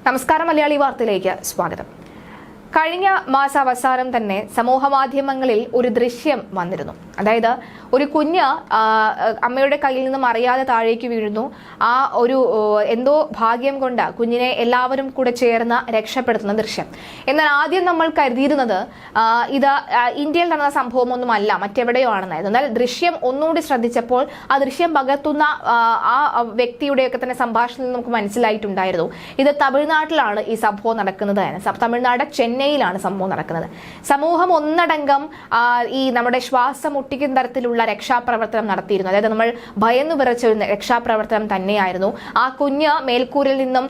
നമസ്കാരം, മലയാളി വാർത്തയിലേക്ക് സ്വാഗതം. കഴിഞ്ഞ മാസാവസാനം തന്നെ സമൂഹ മാധ്യമങ്ങളിൽ ഒരു ദൃശ്യം വന്നിരുന്നു. അതായത് ഒരു കുഞ്ഞ് അമ്മയുടെ കയ്യിൽ നിന്നും അറിയാതെ താഴേക്ക് വീഴുന്നു. ആ ഒരു എന്തോ ഭാഗ്യം കൊണ്ട് കുഞ്ഞിനെ എല്ലാവരും കൂടെ ചേർന്ന് രക്ഷപ്പെടുത്തുന്ന ദൃശ്യം. എന്നാൽ ആദ്യം നമ്മൾ കരുതിയിരുന്നത് ഇത് ഇന്ത്യയിൽ നടന്ന സംഭവമൊന്നുമല്ല, മറ്റെവിടെയോ ആണെന്നായിരുന്നു. എന്നാൽ ദൃശ്യം ഒന്നുകൂടി ശ്രദ്ധിച്ചപ്പോൾ ആ ദൃശ്യം പകർത്തുന്ന ആ വ്യക്തിയുടെയൊക്കെ തന്നെ സംഭാഷണത്തിൽ നമുക്ക് മനസ്സിലായിട്ടുണ്ടായിരുന്നു ഇത് തമിഴ്നാട്ടിലാണ് ഈ സംഭവം നടക്കുന്നത്. തമിഴ്നാട് ചെന്നൈയിലാണ് സംഭവം നടക്കുന്നത്. സമൂഹം ഒന്നടങ്കം ഈ നമ്മുടെ ശ്വാസം മുട്ടിക്കുന്ന തരത്തിലുള്ള രക്ഷാപ്രവർത്തനം നടത്തിയിരുന്നു. അതായത് നമ്മൾ ഭയന്നു വിറച്ച ഒരു രക്ഷാപ്രവർത്തനം തന്നെയായിരുന്നു. ആ കുഞ്ഞ് മേൽക്കൂരിൽ നിന്നും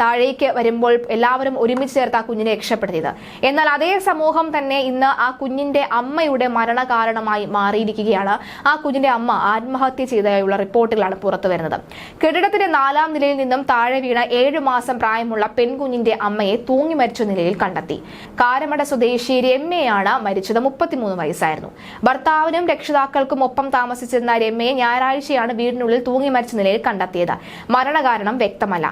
താഴേക്ക് വരുമ്പോൾ എല്ലാവരും ഒരുമിച്ച് ചേർത്ത് ആ കുഞ്ഞിനെ രക്ഷപ്പെടുത്തിയത്. എന്നാൽ അതേ സമൂഹം തന്നെ ഇന്ന് ആ കുഞ്ഞിന്റെ അമ്മയുടെ മരണകാരണമായി മാറിയിരിക്കുകയാണ്. ആ കുഞ്ഞിന്റെ അമ്മ ആത്മഹത്യ ചെയ്തതായുള്ള റിപ്പോർട്ടുകളാണ് പുറത്തു വരുന്നത്. കെട്ടിടത്തിന്റെ 4ാം നിലയിൽ നിന്നും താഴെ വീണ 7 മാസം പ്രായമുള്ള പെൺകുഞ്ഞിന്റെ അമ്മയെ തൂങ്ങി മരിച്ച നിലയിൽ കണ്ടെത്തി. കാരമട സ്വദേശി രമ്യയാണ് മരിച്ചത്. 33 വയസ്സായിരുന്നു. ഭർത്താവിനും രക്ഷിതാക്കൾക്കും ഒപ്പം താമസിച്ചിരുന്ന രമ്യയെ ഞായറാഴ്ചയാണ് വീടിനുള്ളിൽ തൂങ്ങി മരിച്ച നിലയിൽ കണ്ടെത്തിയത്. മരണകാരണം വ്യക്തമല്ല.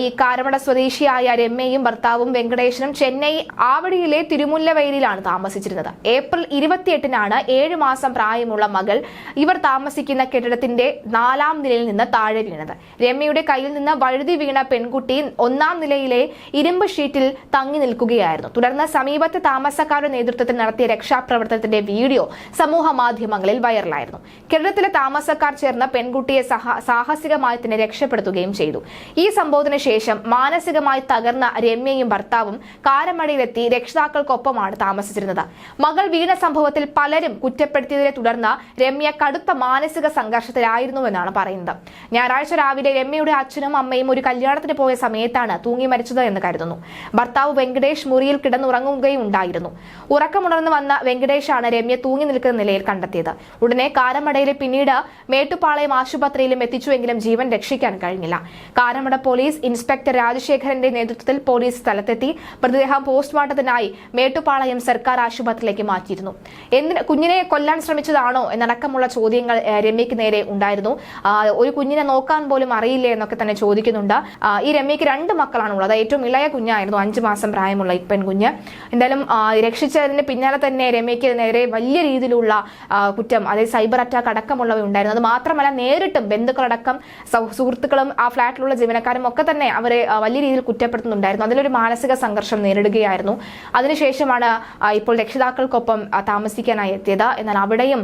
ഈ കാരമട സ്വദേശിയായ രമ്യയും ഭർത്താവും വെങ്കടേശനും ചെന്നൈ ആവടിയിലെ തിരുമുല്ലവയലിലാണ് താമസിച്ചിരുന്നത്. ഏപ്രിൽ 28-നാണ് 7 മാസം പ്രായമുള്ള മകൾ ഇവർ താമസിക്കുന്ന കെട്ടിടത്തിന്റെ 4ാം നിലയിൽ നിന്ന് താഴെ വീണത്. രമ്യയുടെ കയ്യിൽ നിന്ന് വഴുതി വീണ പെൺകുട്ടി 1ാം നിലയിലെ ഇരുമ്പ് ഷീറ്റിൽ തങ്ങി നിൽക്കുകയായിരുന്നു. തുടർന്ന് സമീപത്തെ താമസക്കാരുടെ നേതൃത്വത്തിൽ നടത്തിയ രക്ഷാപ്രവർത്തനത്തിന്റെ വീഡിയോ സമൂഹ മാധ്യമങ്ങളിൽ വൈറലായിരുന്നു. കെട്ടിടത്തിലെ താമസക്കാർ ചേർന്ന് പെൺകുട്ടിയെ സാഹസികമായി തന്നെ രക്ഷപ്പെടുത്തുകയും ചെയ്തു. ഈ സംഭവം ശേഷം മാനസികമായി തകർന്ന രമ്യയും ഭർത്താവും കാരമടയിലെത്തി രക്ഷിതാക്കൾക്കൊപ്പമാണ് താമസിച്ചിരുന്നത്. മകൾ വീണ സംഭവത്തിൽ പലരും കുറ്റപ്പെടുത്തിയതിനെ തുടർന്ന് രമ്യ കടുത്ത മാനസിക സംഘർഷത്തിലായിരുന്നുവെന്നാണ് പറയുന്നത്. ഞായറാഴ്ച രാവിലെ രമ്യയുടെ അച്ഛനും അമ്മയും ഒരു കല്യാണത്തിന് പോയ സമയത്താണ് തൂങ്ങി മരിച്ചത് എന്ന് കരുതുന്നു. ഭർത്താവ് വെങ്കടേഷ് മുറിയിൽ കിടന്നുറങ്ങുകയുണ്ടായിരുന്നു. ഉറക്കമുണർന്നു വന്ന വെങ്കടേഷാണ് രമ്യ തൂങ്ങി നിൽക്കുന്ന നിലയിൽ കണ്ടെത്തിയത്. ഉടനെ കാരമടയിലെ പിന്നീട് മേട്ടുപ്പാളയം ആശുപത്രിയിലും എത്തിച്ചുവെങ്കിലും ജീവൻ രക്ഷിക്കാൻ കഴിഞ്ഞില്ല. കാരമട പോലീസ് ഇൻസ്പെക്ടർ രാജശേഖരന്റെ നേതൃത്വത്തിൽ പോലീസ് സ്ഥലത്തെത്തി മൃതദേഹം പോസ്റ്റ്മോർട്ടത്തിനായി മേട്ടുപ്പാളയം സർക്കാർ ആശുപത്രിയിലേക്ക് മാറ്റിയിരുന്നു. കുഞ്ഞിനെ കൊല്ലാൻ ശ്രമിച്ചതാണോ എന്നടക്കമുള്ള ചോദ്യങ്ങൾ രമ്യയ്ക്ക് നേരെ ഉണ്ടായിരുന്നു. ഒരു കുഞ്ഞിനെ നോക്കാൻ പോലും അറിയില്ലേ എന്നൊക്കെ തന്നെ ചോദിക്കുന്നുണ്ട്. ഈ രമ്യയ്ക്ക് 2 മക്കളാണുള്ളത്. ഏറ്റവും ഇളയ കുഞ്ഞായിരുന്നു 5 മാസം പ്രായമുള്ള ഈ പെൺകുഞ്ഞ്. എന്തായാലും രക്ഷിച്ചതിന് പിന്നാലെ തന്നെ രമ്യയ്ക്ക് നേരെ വലിയ രീതിയിലുള്ള കുറ്റം, അതായത് സൈബർ അറ്റാക്ക് അടക്കമുള്ളവ ഉണ്ടായിരുന്നു. അത് മാത്രമല്ല നേരിട്ടും ബന്ധുക്കളടക്കം സുഹൃത്തുക്കളും ആ ഫ്ളാറ്റിലുള്ള ജീവനക്കാരും ഒക്കെ തന്നെ അവരെ വലിയ രീതിയിൽ കുറ്റപ്പെടുത്തുന്നുണ്ടായിരുന്നു. അതിലൊരു മാനസിക സംഘർഷം നേരിടുകയായിരുന്നു. അതിനുശേഷമാണ് ഇപ്പോൾ രക്ഷിതാക്കൾക്കൊപ്പം താമസിക്കാനായി എത്തിയത്. എന്നാൽ അവിടെയും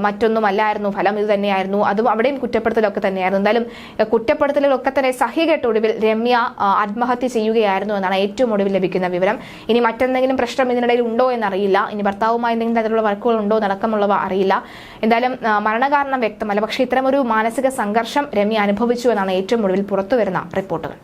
മറ്റൊന്നുമല്ലായിരുന്നു ഫലം, ഇത് തന്നെയായിരുന്നു. അതും അവിടെയും കുറ്റപ്പെടുത്തലൊക്കെ തന്നെയായിരുന്നു. എന്തായാലും കുറ്റപ്പെടുത്തലുകളൊക്കെ തന്നെ സഹികെട്ട ഒടുവിൽ രമ്യ ആത്മഹത്യ ചെയ്യുകയായിരുന്നു എന്നാണ് ഏറ്റവും ഒടുവിൽ ലഭിക്കുന്ന വിവരം. ഇനി മറ്റെന്തെങ്കിലും പ്രശ്നം ഇതിനിടയിൽ ഉണ്ടോ എന്നറിയില്ല. ഇനി ഭർത്താവുമായി എന്തെങ്കിലും തരത്തിലുള്ള വർക്കുകൾ ഉണ്ടോ എന്നടക്കമുള്ളവ അറിയില്ല. എന്തായാലും മരണകാരണം വ്യക്തമല്ല. പക്ഷേ ഇത്തരമൊരു മാനസിക സംഘർഷം രമ്യ അനുഭവിച്ചു എന്നാണ് ഏറ്റവും ഒടുവിൽ പുറത്തുവരുന്ന റിപ്പോർട്ടുകൾ.